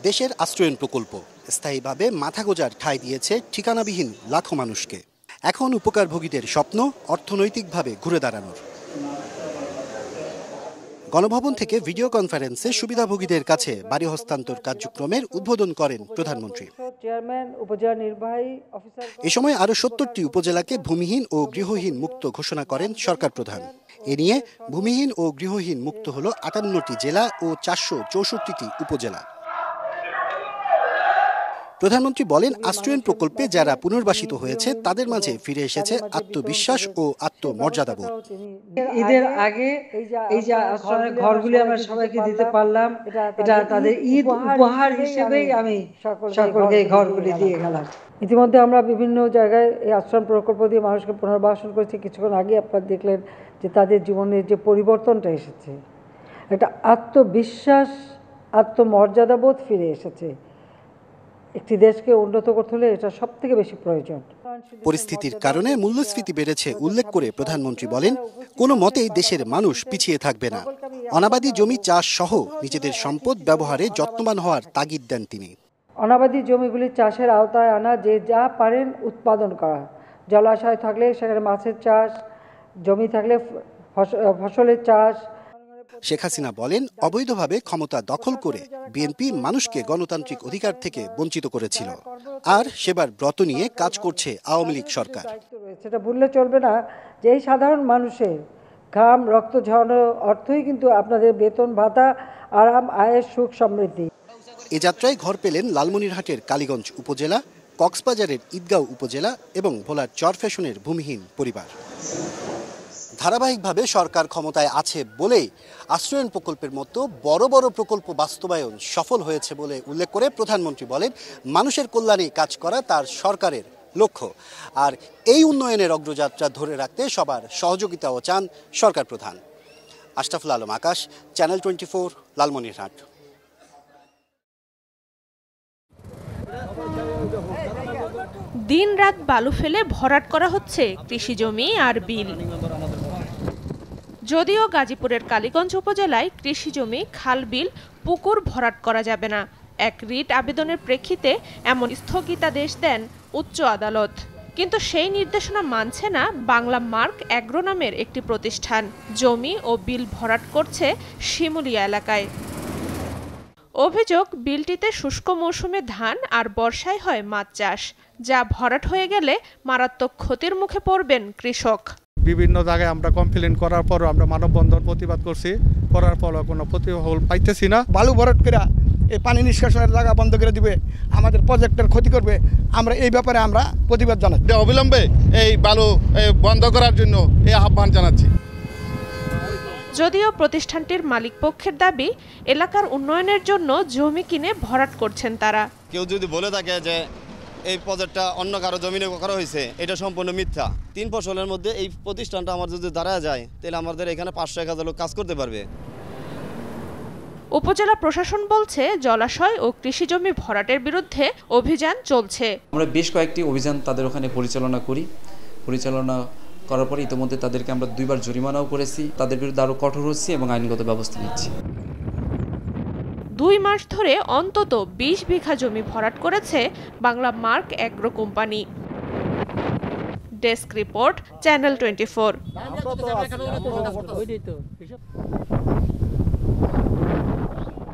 দেশের আশ্রয়ণ প্রকল্প স্থায়ীভাবে মাথা গোঁজার ঠাঁই দিয়েছে ঠিকানাবিহীন লাখো মানুষকে। এখন উপকারভোগীদের স্বপ্ন অর্থনৈতিকভাবে ঘুরে দাঁড়ানোর। গণভবন থেকে ভিডিও কনফারেন্সে সুবিধাভোগীদের কাছে বাড়ি হস্তান্তর কার্যক্রমের উদ্বোধন করেন প্রধানমন্ত্রী। এ সময় আরও ৭০টি উপজেলাকে ভূমিহীন ও গৃহহীন মুক্ত ঘোষণা করেন সরকার প্রধান। এ নিয়ে ভূমিহীন ও গৃহহীন মুক্ত হল ৫৮টি জেলা ও ৪৬৪টি উপজেলা। প্রধানমন্ত্রী বলেন, আশ্রয়ণ প্রকল্পে যারা পুনর্বাসিত হয়েছে তাদের মাঝে ফিরে এসেছে আত্মবিশ্বাস ও আত্মমর্যাদাবোধ। ঈদের আগে এই যে আশ্রয়ের ঘরগুলি আমরা সবাইকে দিতে পারলাম, এটা তাদের ঈদ উপহার হিসেবেই আমি সকলকে এই ঘরগুলি দিয়ে গেলাম। ইতিমধ্যে আমরা বিভিন্ন জায়গায় এই আশ্রম প্রকল্প দিয়ে মানুষকে পুনর্বাসন করেছি। কিছুক্ষণ আগে আপনারা দেখলেন যে তাদের জীবনের যে পরিবর্তনটা এসেছে, একটা আত্মবিশ্বাস, আত্মমর্যাদাবোধ ফিরে এসেছে। একটি দেশকে উন্নত করতে হলে এটা সবথেকে বেশি প্রয়োজন। পরিস্থিতির কারণে মূল্যস্ফীতি বেড়েছে উল্লেখ করে প্রধানমন্ত্রী বলেন, কোনো মতেই দেশের মানুষ পিছিয়ে থাকবে না। অনাবাদি জমি চাষ সহ নিজেদের সম্পদ ব্যবহারে যত্নবান হওয়ার তাগিদ দেন তিনি। অনাবাদি জমিগুলি চাষের আওতায় আনা, যে যা পারেন উৎপাদন করা। জলাশয় থাকলে সেখানে মাছের চাষ, জমি থাকলে ফসলের চাষ। শেখ হাসিনা বলেন, অবৈধভাবে ক্ষমতা দখল করে বিএনপি মানুষকে গণতান্ত্রিক অধিকার থেকে বঞ্চিত করেছিল, আর সেবার ব্রত নিয়ে কাজ করছে আওয়ামী লীগ সরকার। সেটা ভুললে চলবে না যে এই সাধারণ মানুষের ঘাম রক্ত ঝরানো অর্থই কিন্তু আপনাদের বেতন ভাতা, আরাম, আয়ের সুখ, সমৃদ্ধি। এ যাত্রায় ঘর পেলেন লালমনিরহাটের কালীগঞ্জ উপজেলা, কক্সবাজারের ঈদগাঁও উপজেলা এবং ভোলার চরফ্যাশনের ভূমিহীন পরিবার। ধারাবাহিকভাবে সরকার ক্ষমতায় আছে বলেই আশ্রয়ণ প্রকল্পের মতো বড় বড় প্রকল্প বাস্তবায়ন সফল হয়েছে বলে উল্লেখ করে প্রধানমন্ত্রী বলেন, মানুষের কল্যাণে কাজ করা তার সরকারের লক্ষ্য। আর এই উন্নয়নের অগ্রযাত্রা ধরে রাখতে সবার সহযোগিতাও চান সরকার প্রধান। আশরাফুল আলম আকাশ, চ্যানেল 24, লালমনিরহাট। দিন-রাত বালু ফেলে ভরাট করা হচ্ছে কৃষি জমি আর বিল। যদিও গাজীপুরের কালীগঞ্জ উপজেলায় কৃষি জমি, খাল, বিল, পুকুর ভরাট করা যাবে না, এক রিট আবেদনের প্রেক্ষিতে এমন স্থগিতাদেশ দেন উচ্চ আদালত। কিন্তু সেই নির্দেশনা মানছে না বাংলা মার্ক অ্যাগ্রো নামের একটি প্রতিষ্ঠান। জমি ও বিল ভরাট করছে শিমুলিয়া এলাকায়। অভিযোগ, বিলটিতে শুষ্ক মৌসুমে ধান আর বর্ষায় হয় মাছ চাষ, যা ভরাট হয়ে গেলে মারাত্মক ক্ষতির মুখে পড়বেন কৃষক। বিভিন্ন জায়গায় আমরা কমপ্লেন করার পরও আমরা মানববন্ধন প্রতিবাদ করছি, করার পরও কোনো প্রতিফল পাইতেছি না। বালু ভরাট করে এই পানি নিষ্কাশনের জায়গা বন্ধ করে দিবে, আমাদের প্রজেক্টের ক্ষতি করবে। আমরা এই ব্যাপারে আমরা প্রতিবাদ জানাচ্ছি। অবিলম্বে এই বালু বন্ধ করার জন্য এই আহ্বান জানাচ্ছি। যদিও প্রতিষ্ঠানটির মালিক পক্ষের দাবি, এলাকার উন্নয়নের জন্য জমি কিনে ভরাট করছেন তারা। কেউ যদি বলে থাকে যে এই প্রজেক্টটা অন্য কারো জমিনে করা হয়েছে, এটা সম্পূর্ণ মিথ্যা। 3 ফসলের মধ্যে এই প্রতিষ্ঠানটা আমার যদি দাঁড়ায় যায়, তাহলে আমাদের এখানে 500-1000 লোক কাজ করতে পারবে। উপজেলা প্রশাসন বলছে, জলাশয় ও কৃষি জমি ভরাটের বিরুদ্ধে অভিযান চলছে। আমরা বেশ কয়েকটি অভিযান তাদের ওখানে পরিচালনা করার পরে ইতিমধ্যে তাদেরকে আমরা 2 বার জরিমানাও করেছি। তাদের বিরুদ্ধে আরও কঠোর হচ্ছি এবং আইনগত ব্যবস্থা নিচ্ছি। 2 মাস ধরে অন্তত 20 বিঘা জমি ভরাট করেছে Bangla mark agro company. Desk report, channel 24।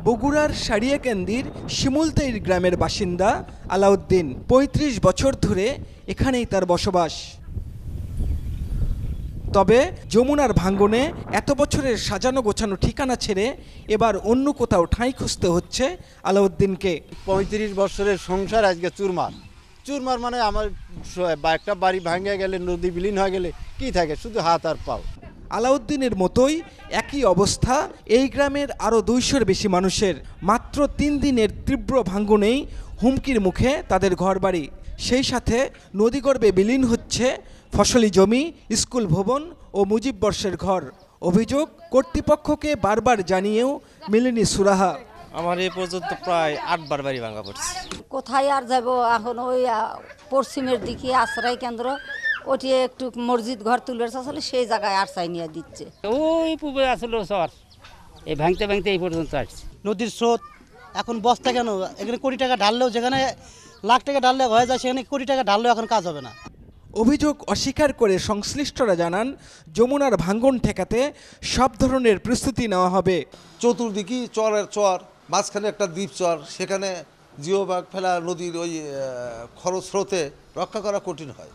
বগুড়ার সারিয়াকান্দির শিমুলতাইর গ্রামের বাসিন্দা আলাউদ্দিন 35 বছর ধরে এখানেই তার বসবাস। তবে যমুনার ভাঙ্গনে এত বছরের সাজানো গোছানো ঠিকানা ছেড়ে এবার অন্য কোথাও ঠাঁই খুঁজতে হচ্ছে আলাউদ্দিনকে। 35 বছরের সংসার আজকে চুরমার মানে আমার একটা বাড়ি ভাঙে গেলে, নদী বিলীন হয়ে গেলে কি থাকে, শুধু হাত আর পাও। আলাউদ্দিনের মতোই একই অবস্থা এই গ্রামের আরও 200-এর বেশি মানুষের। মাত্র 3 দিনের তীব্র ভাঙ্গনেই হুমকির মুখে তাদের ঘরবাড়ি। সেই সাথে নদীগর্ভে বিলীন হচ্ছে ফসলি জমি, স্কুল ভবন ও মুজিব বর্ষের ঘর। অভিযোগ, কর্তৃপক্ষকে বারবার জানিয়েও মেলেনি সুরাহা। আমার এই পর্যন্ত প্রায় 8 বার বাড়ি ভাঙা পড়ছে। কোথায় আর যাব এখন? ওই পশ্চিমের দিকে আশ্রয় কেন্দ্র, ওটি একটু মসজিদ ঘর তুলে আসলে সেই জায়গায় আশ্রয় নিয়ে দিচ্ছে। ওই পূর্বে আসলে শহর এই ভাঙতে এই পর্যন্ত আসছে। নদীর স্রোত এখন বস্তা কেন? এখানে কোটি টাকা ঢাললেও, যেখানে লাখ টাকা ঢাললে হয়ে যায়, সেখানে কোটি টাকা ঢাললেও এখন কাজ হবে না। অভিযোগ অস্বীকার করে সংশ্লিষ্টরা জানান, যমুনার ভাঙন ঠেকাতে সব ধরনের প্রস্তুতি নেওয়া হবে। চতুর্দিকে চরের চর, মাঝখানে একটা দ্বীপ চর, সেখানে জিওবাগ ফেলা নদীর ওই খরস্রোতে রক্ষা করা কঠিন হয়।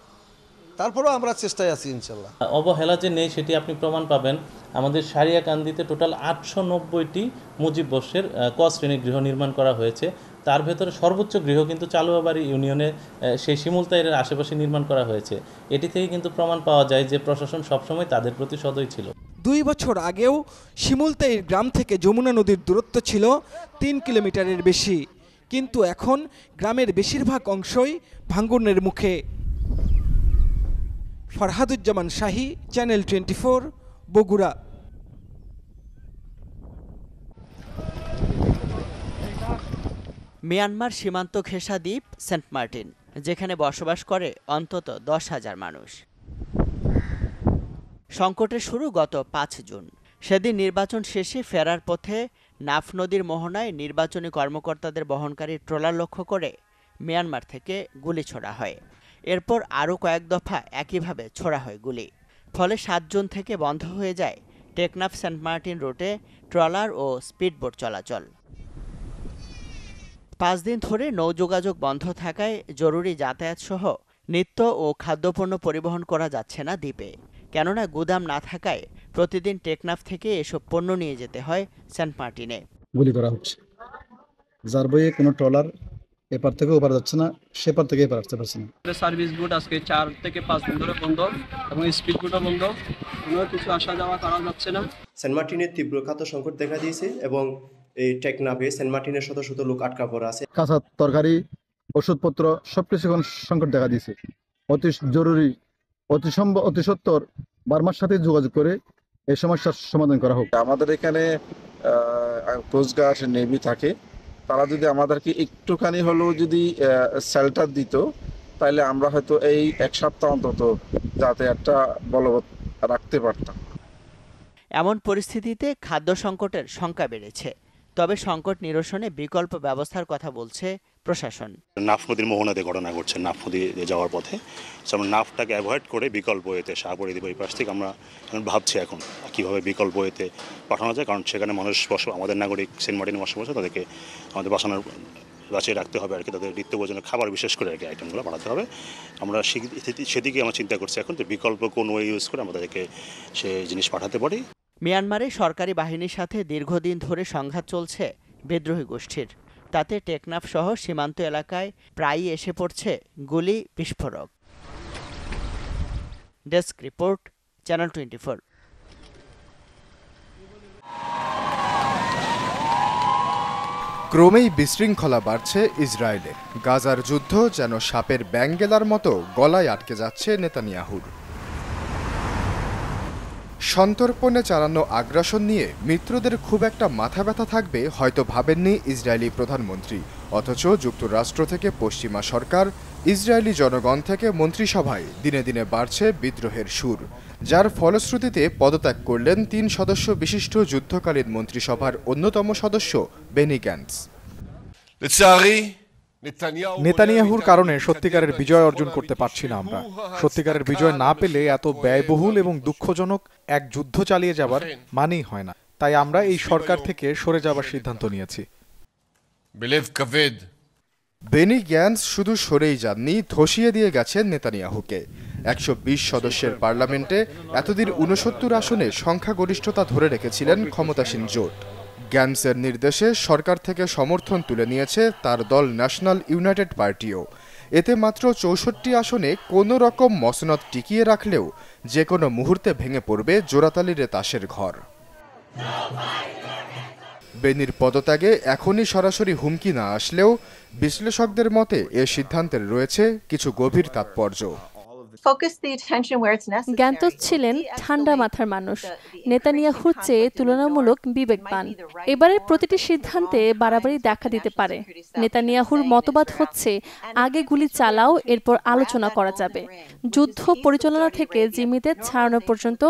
তারপরেও আমরা চেষ্টায় আছি ইনশাল্লাহ। অবহেলা যে নেই সেটি আপনি প্রমাণ পাবেন। আমাদের সারিয়াকান্দিতে টোটাল 890টি মুজিব বর্ষের ক শ্রেণীর গৃহ নির্মাণ করা হয়েছে। তার ভেতরে সর্বোচ্চ গৃহ কিন্তু চালুয়াবাড়ি ইউনিয়নে সেই শিমুলতাইয়ের আশেপাশে নির্মাণ করা হয়েছে। এটি থেকে কিন্তু প্রমাণ পাওয়া যায় যে প্রশাসন সবসময় তাদের প্রতি সদয় ছিল। 2 বছর আগেও শিমুলতাইয়ের গ্রাম থেকে যমুনা নদীর দূরত্ব ছিল 3 কিলোমিটারের বেশি, কিন্তু এখন গ্রামের বেশিরভাগ অংশই ভাঙনের মুখে। ফরহাদুজ্জামান শাহী, চ্যানেল 24, বগুড়া। মিয়ানমার সীমান্ত ঘেঁষা দ্বীপ সেন্ট মার্টিন, যেখানে বসবাস করে অন্তত 10,000 মানুষ। সংকটের শুরু গত 5 জুন। সেদিন নির্বাচন শেষে ফেরার পথে নাফ নদীর মোহনায় নির্বাচনী কর্মকর্তাদের বহনকারী ট্রলার লক্ষ্য করে মিয়ানমার থেকে গুলি ছোড়া হয়। এরপর আরও কয়েক দফা একইভাবে ছোড়া হয় গুলি। ফলে 7 জুন থেকে বন্ধ হয়ে যায় টেকনাফ সেন্ট মার্টিন রুটে ট্রলার ও স্পিডবোট চলাচল। 5 দিন ধরে নৌযোগাযোগ বন্ধ থাকায় জরুরি যাতায়াত সহ নিত্য ও খাদ্যপণ্য পরিবহন করা যাচ্ছে না দ্বীপে। কেননা গুদাম না থাকায় প্রতিদিন টেকনাফ থেকে এসব পণ্য নিয়ে যেতে হয় সেন্ট মার্টিনে। গুলি করা হচ্ছে, যার বইয়ে কোনো ট্রলার এপার থেকে ওপার যাচ্ছে না, সেপার থেকে এপার আসতে পারছে না। সার্ভিস বোট আজকে 4 থেকে 5 দিন ধরে বন্ধ, এবং স্পিড বোটও বন্ধ, কোনো কিছু আসা যাওয়া করা যাচ্ছে না। সেন্ট মার্টিনের তীব্র খাদ্য সংকট দেখা দিয়েছে এবং এই টেকনাফে সেন্ট মার্টিনের শত শত লোক আটকা পড়া আছে। কাঁচা তরকারি, ওষুধপত্র সবকিছু এখন সংকট দেখা দিয়েছে। অতি জরুরি, অতি সত্বর বার্মার সাথে যোগাযোগ করে এই সমস্যার সমাধান করা হোক। আমাদের এখানে কোস্টগার্ড, নেভি থাকে, তারা যদি আমাদেরকে একটুখানি হলেও যদি শেল্টার দিত, তাহলে আমরা হয়তো এই 1 সপ্তাহ অন্তত যাতায়াতটা বলবৎ রাখতে পারতাম। এমন পরিস্থিতিতে খাদ্য সংকটের শঙ্কা বেড়েছে। তবে সংকট নিরসনে বিকল্প ব্যবস্থার কথা বলছে প্রশাসন। নাফ নদীর মোহনাতে ঘটনা ঘটছে, নাফ নদী যাওয়ার পথে আমরা নাফটাকে অ্যাভয়েড করে বিকল্প ওয়েতে সাগরে দিব। এই পাশ থেকে আমরা ভাবছি এখন কীভাবে বিকল্প ওয়েতে পাঠানো যায়, কারণ সেখানে মানুষ আমাদের নাগরিক সেন্ট মার্টিনে বসবাস, তাদেরকে আমাদের বাঁচানোর বাঁচিয়ে রাখতে হবে আর কি। তাদের নিত্য প্রয়োজনীয় খাবার বিশেষ করে আর কি আইটেমগুলো বাড়াতে হবে। আমরা সেদিকে আমরা চিন্তা করছি এখন, যে বিকল্প কোন ওয়ে ইউজ করে আমরা তাদেরকে সে জিনিস পাঠাতে পারি। মিয়ানমারে সরকারি বাহিনীর সাথে দীর্ঘদিন ধরে সংঘাত চলছে বিদ্রোহী গোষ্ঠীর। তাতে টেকনাফ সহ সীমান্ত এলাকায় প্রায়ই এসে পড়ছে গুলি, বিস্ফোরক। Desk report, channel 24। ক্রমেই বিশৃঙ্খলা বাড়ছে ইসরায়েলে। গাজার যুদ্ধ যেন সাপের ব্যাঙ্গেলার মতো গলায় আটকে যাচ্ছে নেতানিয়াহুর। সন্তর্পণে চালানো আগ্রাসন নিয়ে মিত্রদের খুব একটা মাথা ব্যথা থাকবে হয়তো ভাবেননি ইসরায়েলি প্রধানমন্ত্রী। অথচ যুক্তরাষ্ট্র থেকে পশ্চিমা সরকার, ইসরায়েলি জনগণ থেকে মন্ত্রিসভায় দিনে দিনে বাড়ছে বিদ্রোহের সুর, যার ফলশ্রুতিতে পদত্যাগ করলেন 3 সদস্য বিশিষ্ট যুদ্ধকালীন মন্ত্রিসভার অন্যতম সদস্য বেনি গ্যান্টস। নেতানিয়াহুর কারণে সত্যিকারের বিজয় অর্জন করতে পারছি না আমরা। সত্যিকারের বিজয় না পেলে এত ব্যয়বহুল এবং দুঃখজনক এক যুদ্ধ চালিয়ে যাবার মানেই হয় না। তাই আমরা এই সরকার থেকে সরে যাবার সিদ্ধান্ত নিয়েছি। বেনি গ্যান্টস শুধু সরেই যাননি, ধসিয়ে দিয়ে গেছেন নেতানিয়াহুকে। 120 সদস্যের পার্লামেন্টে এতদিন 69 আসনে সংখ্যাগরিষ্ঠতা ধরে রেখেছিলেন ক্ষমতাসীন জোট। গ্যান্টসের নির্দেশে সরকার থেকে সমর্থন তুলে নিয়েছে তার দল ন্যাশনাল ইউনাইটেড পার্টিও। এতে মাত্র 64 আসনে কোনো রকম মসনদ টিকিয়ে রাখলেও যে কোনো মুহূর্তে ভেঙে পড়বে জোড়াতালির তাসের ঘর। বেনির পদত্যাগে এখনই সরাসরি হুমকি না আসলেও বিশ্লেষকদের মতে এ সিদ্ধান্তের রয়েছে কিছু গভীর তাৎপর্য। গ্যান্টস ছিলেন ঠান্ডা মাথার মানুষ, নেতানিয়াহুর চেয়ে তুলনামূলক বিবেকবান। এবারের প্রতিটি সিদ্ধান্তে বাড়াবাড়ি দেখা দিতে পারে। নেতানিয়াহুর মতবাদ হচ্ছে, আগে গুলি চালাও, এরপর আলোচনা করা যাবে। যুদ্ধ পরিচালনা থেকে জিম্মিদের ছাড়ানো পর্যন্ত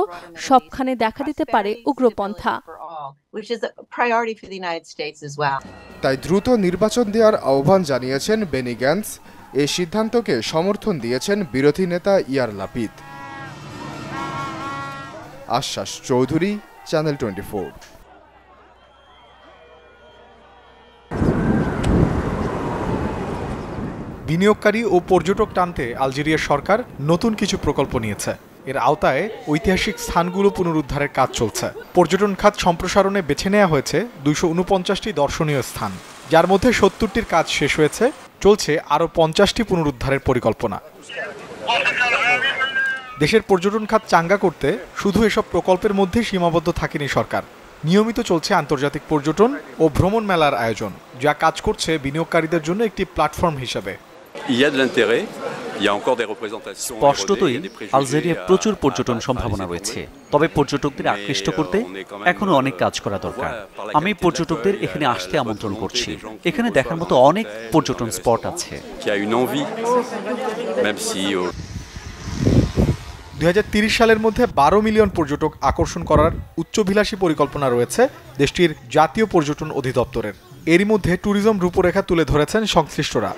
সবখানে দেখা দিতে পারে উগ্রপন্থা। which is a priority for the United States as well. তাই দ্রুত নির্বাচন দেওয়ার আহ্বান জানিয়েছেন বেনি গ্যান্স। এই সিদ্ধান্তকে সমর্থন দিয়েছেন বিরোধী নেতা ইয়ার লাপিদ। আশ্বাস চৌধুরী, চ্যানেল 24। বিনিয়োগকারী ও পর্যটক টানতে আলজেরিয়ার সরকার নতুন কিছু প্রকল্প নিয়েছে। এর আওতায় ঐতিহাসিক স্থানগুলো পুনরুদ্ধারের কাজ চলছে। পর্যটন খাত সম্প্রসারণে বেছে নেওয়া হয়েছে 249টি দর্শনীয় স্থান, যার মধ্যে 70টির কাজ শেষ হয়েছে। চলছে আরও 50টি পুনরুদ্ধারের পরিকল্পনা। দেশের পর্যটন খাত চাঙ্গা করতে শুধু এসব প্রকল্পের মধ্যে সীমাবদ্ধ থাকেনি সরকার। নিয়মিত চলছে আন্তর্জাতিক পর্যটন ও ভ্রমণ মেলার আয়োজন, যা কাজ করছে বিনিয়োগকারীদের জন্য একটি প্ল্যাটফর্ম হিসেবে। স্পষ্টতই আলজেরিয়ায় প্রচুর পর্যটন সম্ভাবনা রয়েছে, তবে পর্যটকদের আকৃষ্ট করতে এখনো অনেক কাজ করা দরকার। আমি পর্যটকদের এখানে আসতে আমন্ত্রণ করছি। এখানে দেখার মতো অনেক পর্যটন স্পট আছে। 2030 সালের মধ্যে 12 মিলিয়ন পর্যটক আকর্ষণ করার উচ্চাভিলাষী পরিকল্পনা রয়েছে দেশটির জাতীয় পর্যটন অধিদপ্তরের। এরই মধ্যে ট্যুরিজম রূপরেখা তুলে ধরেছেন সংশ্লিষ্টরা।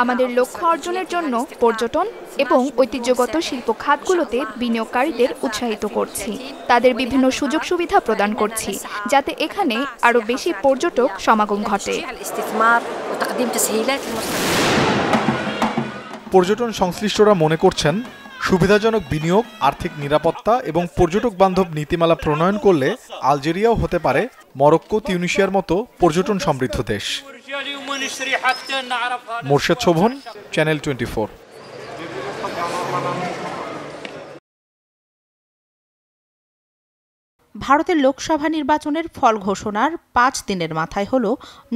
আমাদের লক্ষ্য অর্জনের জন্য পর্যটন এবং ঐতিহ্যগত শিল্প খাতগুলোতে বিনিয়োগকারীদের উৎসাহিত করছি। তাদের বিভিন্ন সুযোগ সুবিধা প্রদান করছি, যাতে এখানে আরও বেশি পর্যটক সমাগম ঘটে। পর্যটন সংশ্লিষ্টরা মনে করছেন, সুবিধাজনক বিনিয়োগ, আর্থিক নিরাপত্তা এবং পর্যটক বান্ধব নীতিমালা প্রণয়ন করলে আলজেরিয়াও হতে পারে মরক্কো, তিউনিসিয়ার মতো পর্যটন সমৃদ্ধ দেশ। মোর্শেদ শোভন, চ্যানেল 24। ভারতের লোকসভা নির্বাচনের ফল ঘোষণার 5 দিনের মাথায় হল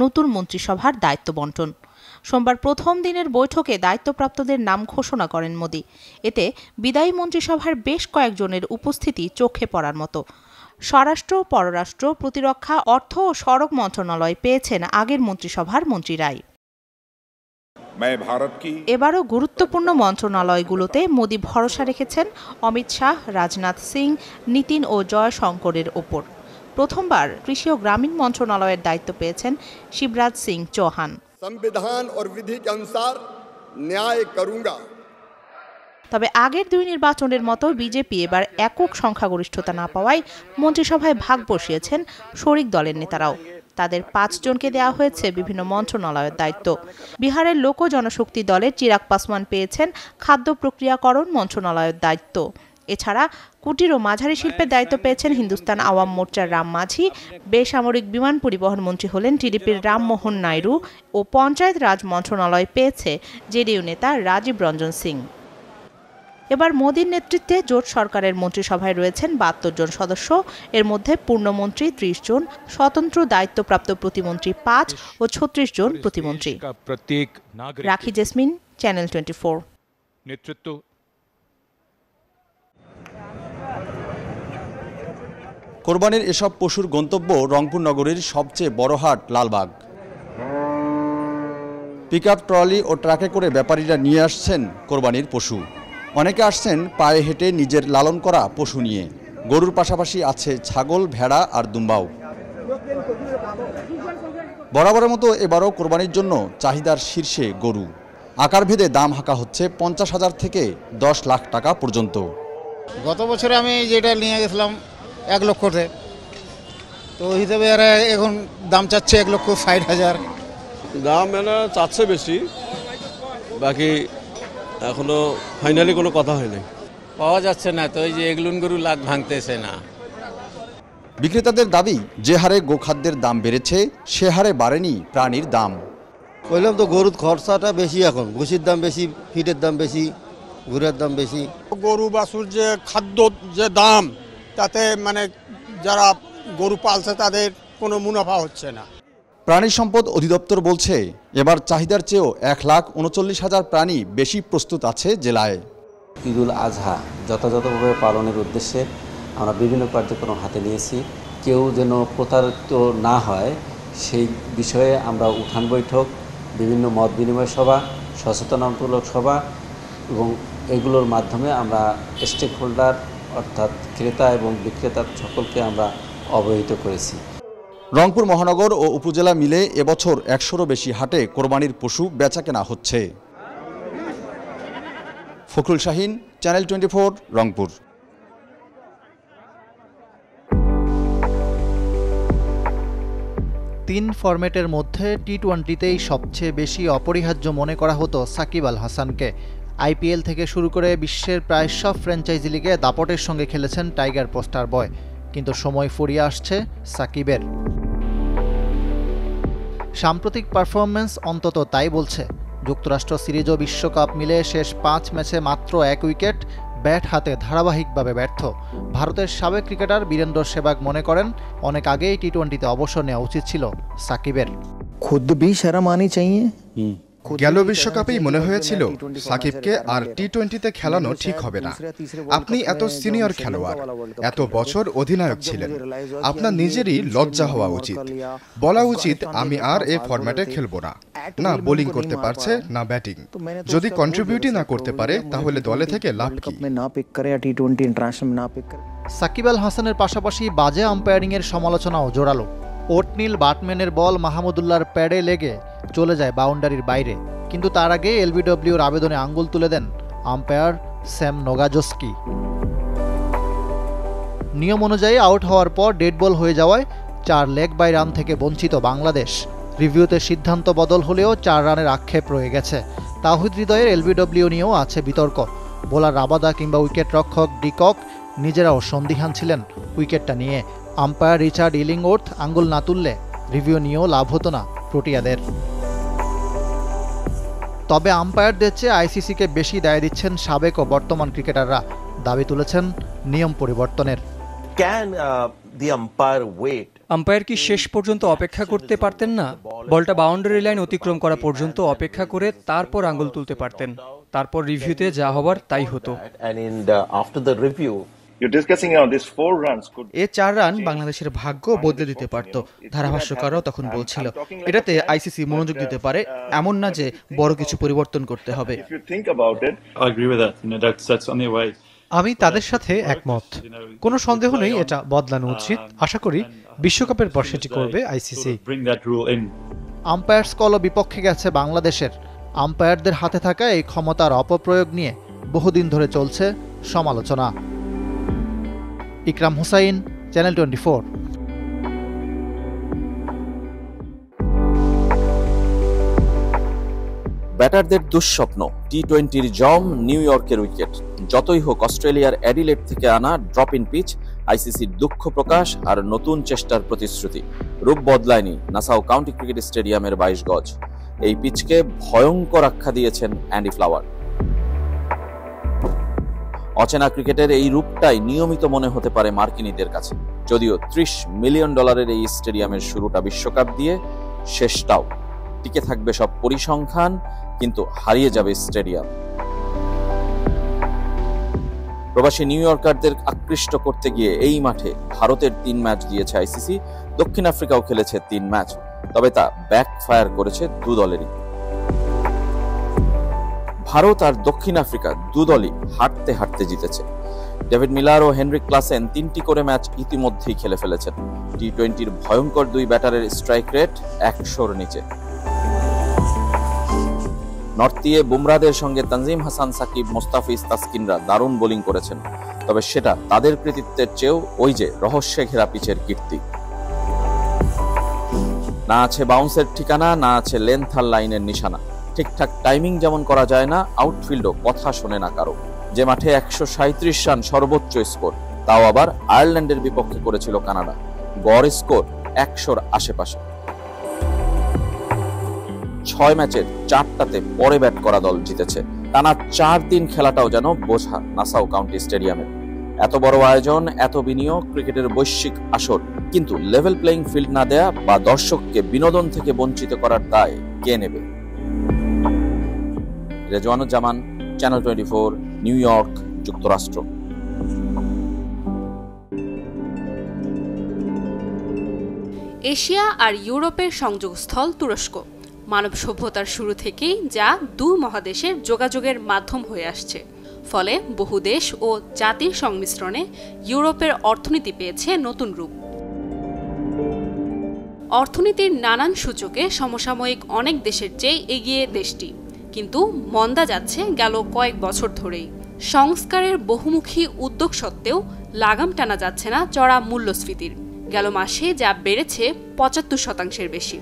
নতুন মন্ত্রিসভার দায়িত্ব বণ্টন। সোমবার প্রথম দিনের বৈঠকে দায়িত্বপ্রাপ্তদের নাম ঘোষণা করেন মোদি। এতে বিদায়ী মন্ত্রিসভার বেশ কয়েকজনের উপস্থিতি চোখে পড়ার মতো। স্বরাষ্ট্র, পররাষ্ট্র, প্রতিরক্ষা, অর্থ ও সড়ক মন্ত্রণালয় পেয়েছেন আগের মন্ত্রিসভার মন্ত্রীরাই। এবারও গুরুত্বপূর্ণ মন্ত্রণালয়গুলোতে মোদি ভরসা রেখেছেন অমিত শাহ, রাজনাথ সিং, নীতিন ও জয়শঙ্করের ওপর। প্রথমবার কৃষি ও গ্রামীণ মন্ত্রণালয়ের দায়িত্ব পেয়েছেন শিবরাজ সিং চৌহান। संविधान और विधि के अनुसार न्याय करूंगा। তবে আগের দুই নির্বাচনের মতো বিজেপি এবার একক সংখ্যাগরিষ্ঠতা না পাওয়ায় মন্ত্রিসভায় ভাগ বসিয়েছেন শরিক দলের নেতারাও। তাদের 5 জনকে দেওয়া হয়েছে বিভিন্ন মন্ত্রণালয়ের দায়িত্ব। বিহারের লোক জনশক্তি দলের চিরাগ পাসওয়ান পেয়েছেন খাদ্য প্রক্রিয়াকরণ মন্ত্রণালয়ের দায়িত্ব। এছাড়া কুটির ও মাঝারি শিল্পের দায়িত্ব পেয়েছেন হিন্দুস্তান আওয়াম মোর্চার রাম মাঝি। বেসামরিক বিমান পরিবহন মন্ত্রী হলেন টিডিপির রামমোহন নাইডু ও পঞ্চায়েত রাজ মন্ত্রণালয় পেয়েছে জেডিইউ নেতা রাজীব রঞ্জন সিং। এবার মোদির নেতৃত্বে জোট সরকারের মন্ত্রিসভায় রয়েছেন 72 জন সদস্য। এর মধ্যে পূর্ণমন্ত্রী 30 জন, স্বতন্ত্র দায়িত্বপ্রাপ্ত প্রতিমন্ত্রী 5 ও 36 জন প্রতিমন্ত্রী। রাখি জেসমিন, চ্যানেল 24। নেতৃত্ব কোরবানির এসব পশুর গন্তব্য রংপুর নগরীর সবচেয়ে বড় হাট লালবাগ। পিকআপ, ট্রলি ও ট্রাকে করে ব্যাপারীরা নিয়ে আসছেন কোরবানির পশু। অনেকে আসছেন পায়ে হেঁটে নিজের লালন করা পশু নিয়ে। গরুর পাশাপাশি আছে ছাগল, ভেড়া আর দুম্বাও। বরাবরের মতো এবারও কোরবানির জন্য চাহিদার শীর্ষে গরু। আকার ভেদে দাম হাঁকা হচ্ছে 50,000 থেকে 10 লাখ টাকা পর্যন্ত। গত বছরে আমি যেটা নিয়ে গেছিলাম 1 লক্ষতে, তো ওই হিসেবে এরা এখন দাম চাচ্ছে 1,60,000। দাম এরা চাচ্ছে বেশি, বাকি এখনো ফাইনালি কোনো কথা হয়নি। পাওয়া যাচ্ছে না, তো ওই যে এগুলো গরু লাখ ভাঙতেছে না। বিক্রেতাদের দাবি, যে হারে গোখাদ্যের দাম বেড়েছে সে হারে বাড়েনি প্রাণীর দাম। বললাম তো গরুর খরচাটা বেশি, এখন ভুসির দাম বেশি, ফিটের দাম বেশি, ঘুরের দাম বেশি। গরু বাছুর যে খাদ্য যে দাম, তাতে মানে যারা গরু পালছে তাদের কোনো মুনাফা হচ্ছে না। প্রাণী সম্পদ অধিদপ্তর বলছে এবার চাহিদার চেয়েও 1,39,000 প্রাণী বেশি প্রস্তুত আছে জেলায়। ঈদুল আজহা যথাযথভাবে পালনের উদ্দেশ্যে আমরা বিভিন্ন কার্যক্রম হাতে নিয়েছি। কেউ যেন প্রতারিত না হয় সেই বিষয়ে আমরা উঠান বৈঠক, বিভিন্ন মত বিনিময় সভা, সচেতনতামূলক সভা এবং এগুলোর মাধ্যমে আমরা স্টেক হোল্ডার অর্থাৎ ক্রেতা এবং বিক্রেতা সকলকে আমরা অবহিত করেছি। রংপুর মহানগর ও উপজেলা মিলে এবছর 100-রও বেশি হাটে কোরবানির পশু বেচাকেনা হচ্ছে। ফখরুল শাহিন, চ্যানেল 24, রংপুর। তিন ফরম্যাটের মধ্যে টি-20তেই সবচেয়ে বেশি অপরিহার্য মনে করা হতো সাকিব আল হাসানকে। আইপিএল থেকে শুরু করে বিশ্বের প্রায় সব ফ্র্যাঞ্চাইজি লিগে দাপটের সঙ্গে খেলেছেন টাইগার পোস্টার বয়, কিন্তু সময় ফুরিয়ে আসছে সাকিবের। সাম্প্রতিক পারফরম্যান্স অন্তত তাই বলছে। যুক্তরাষ্ট্র সিরিজ ও বিশ্বকাপ মিলে শেষ 5 ম্যাচে মাত্র 1 উইকেট, ব্যাট হাতে ধারাবাহিকভাবে ব্যর্থ। ভারতের সাবেক ক্রিকেটার বীরেন্দ্র সেহবাগ মনে করেন অনেক আগেই টি-20তে অবসর নেওয়া উচিত ছিল সাকিবের। খুদ ভি শরম আনি চাইয়ে। গেল বিশ্বকাপেই মনে হয়েছিল সাকিবকে আর টি-20তে খেলানো ঠিক হবে না। আপনি এত সিনিয়র খেলোয়াড়, এত বছর অধিনায়ক ছিলেন, আপনার নিজেরই লজ্জা হওয়া উচিত। বলা উচিত আমি আর এই ফরম্যাটে খেলবো না। না বোলিং করতে পারছে না ব্যাটিং, যদি কন্ট্রিবিউটই না করতে পারে তাহলে দলে থেকে লাভ কি? সাকিব আল হাসানের পাশাপাশি বাজে আম্পায়ারিংয়ের সমালোচনাও জোরালো। ওটনীল বাটম্যানের বল মাহমুদুল্লাহর প্যাডে লেগে চলে যায় বাউন্ডারির বাইরে, কিন্তু তার আগে এলবিডব্লিউর আবেদনে আঙ্গুল তুলে দেন আম্পায়ার স্যাম নোগাজস্কি। নিয়ম অনুযায়ী আউট হওয়ার পর ডেড বল হয়ে যাওয়ায় 4 লেগ বাই রান থেকে বঞ্চিত বাংলাদেশ। রিভিউতে সিদ্ধান্ত বদল হলেও 4 রানের আক্ষেপ রয়ে গেছে। তাওহিদ হৃদয়ের এলবিডব্লিউ নিয়েও আছে বিতর্ক। বোলার রাবাদা কিংবা উইকেট রক্ষক ডিকক নিজেরাও সন্দিহান ছিলেন উইকেটটা নিয়ে। আম্পায়ার রিচার্ড ইলিংওর্থ আঙ্গুল না তুললে রিভিউ নিয়েও লাভ হতো না প্রোটিয়াদের। তবে আম্পায়ারদের চেয়ে আইসিসিকে বেশি দায় দিচ্ছেন সাবেক ও বর্তমান ক্রিকেটাররা। দাবি তুলেছেন নিয়ম পরিবর্তনের। আম্পায়ার কি শেষ পর্যন্ত অপেক্ষা করতে পারতেন না? বলটা বাউন্ডারি লাইন অতিক্রম করা পর্যন্ত অপেক্ষা করে তারপর আঙ্গুল তুলতে পারতেন। তারপর রিভিউতে যা হবার তাই হতো। এ 4 রান বাংলাদেশের ভাগ্য বদলে দিতে পারত, ধারাভাষ্যকারও তখন বলছিল। এটাতে আইসিসি মনোযোগ দিতে পারে, এমন না যে বড় কিছু পরিবর্তন করতে হবে। আমি তাদের সাথে একমত, কোনো সন্দেহ নেই এটা বদলানো উচিত। আশা করি বিশ্বকাপের পর সেটি করবে আইসিসি। আম্পায়ার্স কলও বিপক্ষে গেছে বাংলাদেশের। আম্পায়ারদের হাতে থাকা এই ক্ষমতার অপপ্রয়োগ নিয়ে বহুদিন ধরে চলছে সমালোচনা। ইকরাম হুসাইন, চ্যানেল 24। ব্যাটারদের দুঃস্বপ্ন টি-20র জম নিউ ইয়র্কের উইকেট। যতই হোক অস্ট্রেলিয়ার অ্যাডিলেড থেকে আনা ড্রপ ইন পিচ আইসিসির দুঃখ প্রকাশ আর নতুন চেষ্টার প্রতিশ্রুতি। রূপ বদলায়নি নাসাউ কাউন্টি ক্রিকেট স্টেডিয়ামের 22 গজ। এই পিচকে ভয়ঙ্কর আখ্যা দিয়েছেন অ্যান্ডি ফ্লাওয়ার। অচেনা ক্রিকেটের এই রূপটাই নিয়মিত মনে হতে পারে মার্কিনীদের কাছে। যদিও $30 মিলিয়ন এই স্টেডিয়ামের শুরুটা বিশ্বকাপ দিয়ে, শেষটাও। টিকে থাকবে সব পরিসংখ্যান, কিন্তু হারিয়ে যাবে স্টেডিয়াম। প্রবাসী নিউ ইয়র্কারদের আকৃষ্ট করতে গিয়ে এই মাঠে ভারতের 3 ম্যাচ দিয়েছে আইসিসি, দক্ষিণ আফ্রিকাও খেলেছে 3 ম্যাচ। তবে তা ব্যাকফায়ার করেছে দু দলেরই। ভারত আর দক্ষিণ আফ্রিকা দুদলই হাঁটতে হাঁটতে জিতেছে। ডেভিড মিলার ও হেনরিক ক্লাসেন 3টি করে ম্যাচ ইতিমধ্যেই খেলে ফেলেছেন। টি-20র ভয়ঙ্কর 2 ব্যাটারের স্ট্রাইক রেট 100-র নিচে। নর্থিয়ে বুমরাদের সঙ্গে তানজিম হাসান, সাকিব, মোস্তাফিজ, তাসকিনরা দারুণ বোলিং করেছেন। তবে সেটা তাদের কৃতিত্বের চেয়েও ওই যে রহস্যে ঘেরা পিচের কীর্তি। না আছে বাউন্সের ঠিকানা, না আছে লেন্থ আর লাইনের নিশানা। ঠিকঠাক টাইমিং যেমন করা যায় না, আউটফিল্ডও কথা শোনে না কারো। যে মাঠে 137 রান সর্বোচ্চ স্কোর, তাও আবার আয়ারল্যান্ডের বিপক্ষে করেছিল কানাডা। গড় স্কোর 100-র আশেপাশে। 6 ম্যাচের 4টাতে পরে ব্যাট করা দল জিতেছে। টানা 4 দিন খেলাটাও যেন বোঝা নাসাউ কাউন্টি স্টেডিয়ামে। এত বড় আয়োজন, এত বিনিয়োগ, ক্রিকেটের বৈশ্বিক আসর, কিন্তু লেভেল প্লেইং ফিল্ড না দেয়া বা দর্শককে বিনোদন থেকে বঞ্চিত করার দায় কে নেবে? রেজওয়ানুজ্জামান, চ্যানেল 24, নিউ ইয়র্ক, যুক্তরাষ্ট্র। এশিয়া আর ইউরোপের সংযোগস্থল তুরস্ক মানব সভ্যতার শুরু থেকেই যা 2 মহাদেশের যোগাযোগের মাধ্যম হয়ে আসছে। ফলে বহু দেশ ও জাতির সংমিশ্রণে ইউরোপের অর্থনীতি পেয়েছে নতুন রূপ। অর্থনীতির নানান সূচকে সমসাময়িক অনেক দেশের চেয়ে এগিয়ে দেশটি, কিন্তু মন্দা যাচ্ছে গেল কয়েক বছর ধরেই। সংস্কারের বহুমুখী উদ্যোগ সত্ত্বেও লাগাম টানা যাচ্ছে না চড়া মূল্যস্ফীতির। গেল মাসে যা বেড়েছে ৭৫% বেশি।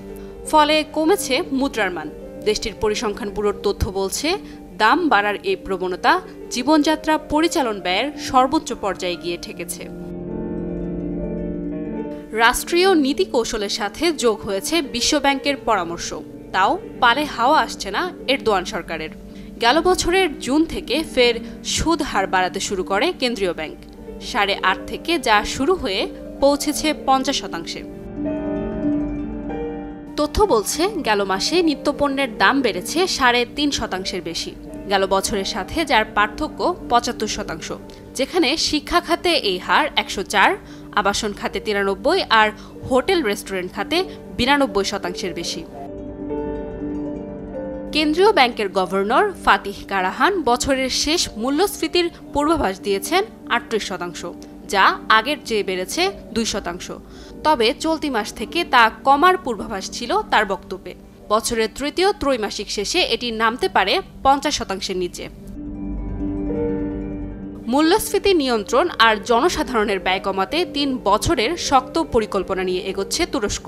ফলে কমেছে মুদ্রার মান। দেশটির পরিসংখ্যান ব্যুরোর তথ্য বলছে, দাম বাড়ার এই প্রবণতা জীবনযাত্রা পরিচালন ব্যয়ের সর্বোচ্চ পর্যায়ে গিয়ে ঠেকেছে। রাষ্ট্রীয় নীতি কৌশলের সাথে যোগ হয়েছে বিশ্বব্যাংকের পরামর্শ, তাও পালে হাওয়া আসছে না এরদোয়ান সরকারের। গেল বছরের জুন থেকে ফের সুদ হার বাড়াতে শুরু করে কেন্দ্রীয় ব্যাংক। ৮.৫ থেকে যা শুরু হয়ে পৌঁছেছে ৫০%। তথ্য বলছে, গেল মাসে নিত্যপণ্যের দাম বেড়েছে ৩.৫% বেশি। গেল বছরের সাথে যার পার্থক্য ৭৫%, যেখানে শিক্ষা খাতে এই হার ১০৪, আবাসন খাতে ৯৩ আর হোটেল রেস্টুরেন্ট খাতে ৯২% বেশি। কেন্দ্রীয় ব্যাংকের গভর্নর ফাতিহ কারাহান বছরের শেষ মূল্যস্ফীতির পূর্বাভাস দিয়েছেন ৩৮%, যা আগের চেয়ে বেড়েছে ২%। তবে চলতি মাস থেকে তা কমার পূর্বাভাস ছিল তার বক্তব্যে। বছরের তৃতীয় ত্রৈমাসিক শেষে এটি নামতে পারে ৫০%-এর নিচে। মূল্যস্ফীতি নিয়ন্ত্রণ আর জনসাধারণের ব্যয় কমাতে ৩ বছরের শক্ত পরিকল্পনা নিয়ে এগোচ্ছে তুরস্ক,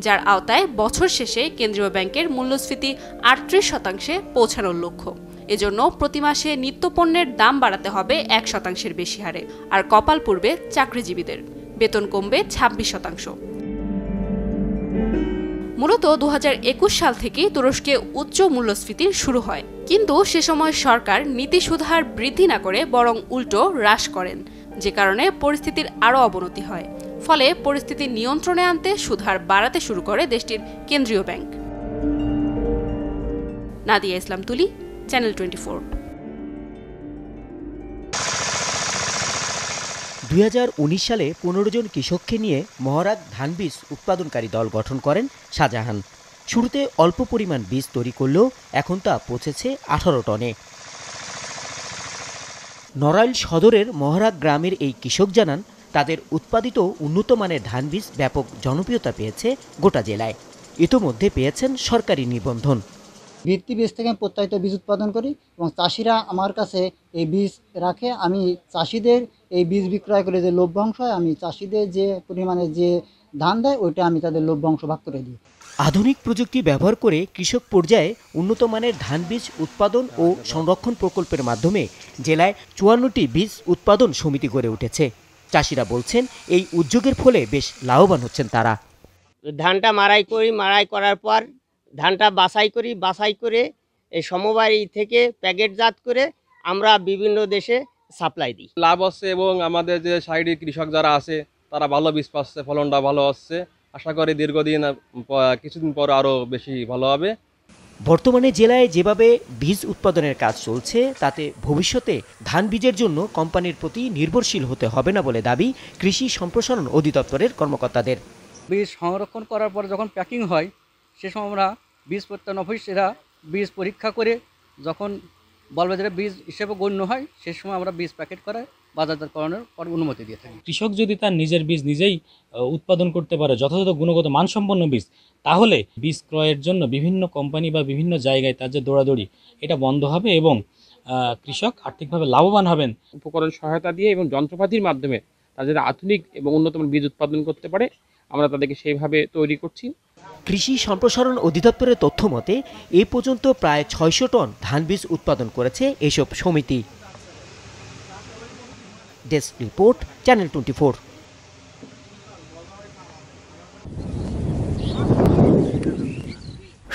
যার আওতায় বছর শেষে কেন্দ্রীয় ব্যাংকের মূল্যস্ফীতি ৩৮%-এ পৌঁছানোর লক্ষ্য। এজন্য প্রতি মাসে নিত্যপণ্যের দাম বাড়াতে হবে ১%-এর বেশি হারে, আর কপাল পুড়বে চাকরিজীবীদের। বেতন কমবে ২৬%। মূলত ২০২১ সাল থেকেই তুরস্কে উচ্চ মূল্যস্ফীতির শুরু হয়, কিন্তু সে সময় সরকার নীতি সুদ হার বৃদ্ধি না করে বরং উল্টো হ্রাস করেন, যে কারণে পরিস্থিতির আরও অবনতি হয়। ফলে পরিস্থিতি নিয়ন্ত্রণে আনতে সুদ হার বাড়াতে শুরু করে দেশটির কেন্দ্রীয় ব্যাংক। নাদিয়া ইসলাম তুলি, চ্যানেল 24। ২০১৯ সালে ১৫ জন কৃষককে নিয়ে মহারাগ ধান বীজ উৎপাদনকারী দল গঠন করেন শাহজাহান। শুরুতে অল্প পরিমাণ বীজ তৈরি করলেও এখন তা পৌঁছেছে ১৮ টনে। নড়াইল সদরের মহারাগ গ্রামের এই কৃষক জানান, তাদের উৎপাদিত উন্নত মানের ধান বীজ ব্যাপক জনপ্রিয়তা পেয়েছে গোটা জেলায়। ইতোমধ্যে পেয়েছেন সরকারি নিবন্ধন। ভিত্তি বীজ থেকে প্রত্যায়িত বীজ উৎপাদন করি এবং চাষিরা আমার কাছে এই বীজ রাখে। আমি চাষিদের এই বীজ বিক্রয় করে যে লভ্যাংশ হয়, আমি চাষিদের যে পরিমাণে যে ধান দেয় ওইটা আমি তাদের লভ্যাংশ ভাগ করে দিই। আধুনিক প্রযুক্তি ব্যবহার করে কৃষক পর্যায়ে উন্নত মানের ধান বীজ উৎপাদন ও সংরক্ষণ প্রকল্পের মাধ্যমে জেলায় ৫৪টি বীজ উৎপাদন সমিতি গড়ে উঠেছে। চাষিরা বলছেন, এই উদ্যোগের ফলে বেশ লাভবান হচ্ছেন তারা। ধানটা মাড়াই করি, মাড়াই করার পর ধানটা বাছাই করি, বাছাই করে এই সমবায় থেকে প্যাকেটজাত করে আমরা বিভিন্ন দেশে সাপ্লাই দিই। লাভ হচ্ছে এবং আমাদের যে সাইডে কৃষক যারা আছে তারা ভালো বীজ পাচ্ছে, ফলনটা ভালো হচ্ছে। আশা করি দীর্ঘদিন কিছুদিন পর আরও বেশি ভালো হবে। বর্তমানে জেলায় যেভাবে বীজ উৎপাদনের কাজ চলছে, তাতে ভবিষ্যতে ধান বীজের জন্য কোম্পানির প্রতি নির্ভরশীল হতে হবে না বলে দাবি কৃষি সম্প্রসারণ অধিদপ্তরের কর্মকর্তাদের। বীজ সংরক্ষণ করার পর যখন প্যাকিং হয়, সে সময় আমরা বীজ প্রত্যয়ন অফিসেরা বীজ পরীক্ষা করে যখন বলবে যে বীজ হিসেবে গণ্য হয়, সে সময় আমরা বীজ প্যাকেট করে বাজারজাতকরণের অনুমতি দিয়ে থাকি। কৃষক যদি তার নিজের বীজ নিজেই উৎপাদন করতে পারে, যথাযথ গুণগত মানসম্পন্ন বীজ, তাহলে বীজ ক্রয়ের জন্য বিভিন্ন কোম্পানি বা বিভিন্ন জায়গায় তার যে দৌড়াদৌড়ি, এটা বন্ধ হবে এবং কৃষক আর্থিকভাবে লাভবান হবেন। উপকরণ সহায়তা দিয়ে এবং যন্ত্রপাতির মাধ্যমে তাদের আধুনিক এবং উন্নত মানের বীজ উৎপাদন করতে পারে, আমরা তাদেরকে সেইভাবে তৈরি করছি। কৃষি সম্প্রসারণ অধিদপ্তরের তথ্য মতে এ পর্যন্ত প্রায় ৬০০ টন ধান বীজ উৎপাদন করেছে এসব সমিতি। Desk report, channel 24।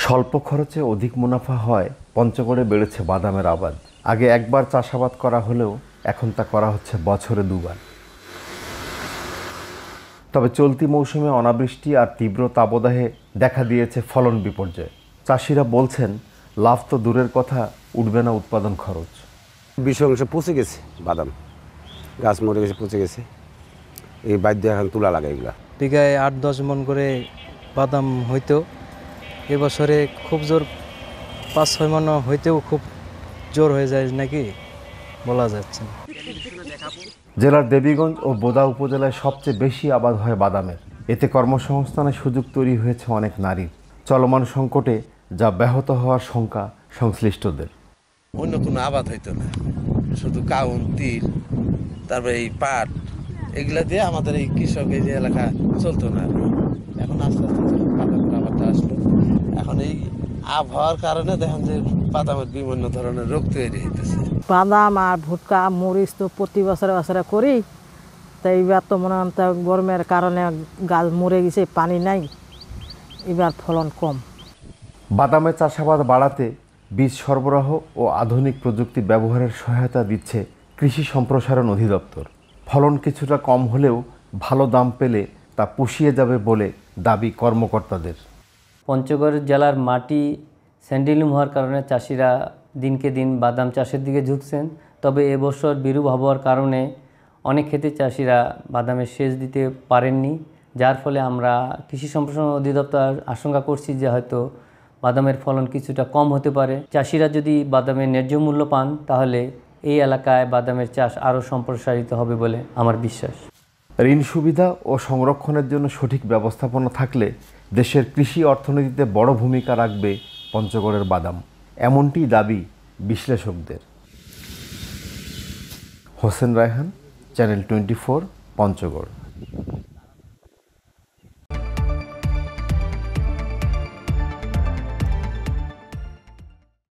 স্বল্প খরচে অধিক মুনাফা হয় পঞ্চগড়ে বেড়েছে বাদামের আবাদ। আগে একবার চাষাবাদ করা হলেও এখন তা করা হচ্ছে বছরে দুবার। তবে চলতি মৌসুমে অনাবৃষ্টি আর তীব্র তাপদাহে দেখা দিয়েছে ফলন বিপর্যয়। চাষিরা বলছেন, লাভ তো দূরের কথা, উঠবে না উৎপাদন খরচ। 20 পচে গেছে বাদাম, গাছ মরে গেছে, পচে গেছে। এই বাদ্য এখন তুলা লাগে। এগুলা বিঘায় 8-10 মন করে বাদাম হইতো, এবছরে খুব জোর 5-6 মন হইতেও খুব জোর হয়ে যায় নাকি, বলা যাচ্ছে না। জেলার দেবীগঞ্জ ও বোদা উপজেলায় সবচেয়ে বেশি আবাদ হয় বাদামের। এতে কর্মসংস্থানের সুযোগ তৈরি হয়েছে অনেক নারীর। চলমান সংকটে যা ব্যাহত হওয়ার শঙ্কা সংশ্লিষ্টদের। অন্য কোনো আবাদ হইতো না, শুধু কাউন, তিল, তারপরে এই পাট, এগুলা দিয়ে আমাদের এই কৃষক এই যে এলাকা চলতো না। এখন আস্তে আস্তে বাদামের আবাদটা আসলো। এখন এই আবহাওয়ার কারণে দেখেন যে বাদামের বিভিন্ন ধরনের রোগ তৈরি হইতেছে। বাদাম আর ভুট্টা, মরিচ তো প্রতি বছরে বছরে করি, তাই এবার তো মনে হয় গরমের কারণে গাছ মরে গেছে, পানি নাই, এবার ফলন কম। বাদামের চাষাবাদ বাড়াতে বীজ সরবরাহ ও আধুনিক প্রযুক্তি ব্যবহারের সহায়তা দিচ্ছে কৃষি সম্প্রসারণ অধিদপ্তর। ফলন কিছুটা কম হলেও ভালো দাম পেলে তা পুষিয়ে যাবে বলে দাবি কর্মকর্তাদের। পঞ্চগড় জেলার মাটি স্যান্ডিলুম হওয়ার কারণে চাষিরা দিনকে দিন বাদাম চাষের দিকে ঝুঁকছেন। তবে এবছর বিরূপ আবহাওয়ার কারণে অনেক ক্ষেত্রে চাষিরা বাদামের সেচ দিতে পারেননি, যার ফলে আমরা কৃষি সম্প্রসারণ অধিদপ্তর আশঙ্কা করছি যে হয়তো বাদামের ফলন কিছুটা কম হতে পারে। চাষিরা যদি বাদামের ন্যায্য মূল্য পান তাহলে এই এলাকায় বাদামের চাষ আরও সম্প্রসারিত হবে বলে আমার বিশ্বাস। ঋণ সুবিধা ও সংরক্ষণের জন্য সঠিক ব্যবস্থাপনা থাকলে দেশের কৃষি অর্থনীতিতে বড় ভূমিকা রাখবে পঞ্চগড়ের বাদাম, এমনটি দাবি বিশ্লেষকদের। হোসেন রায়হান, চ্যানেল 24, পঞ্চগড়।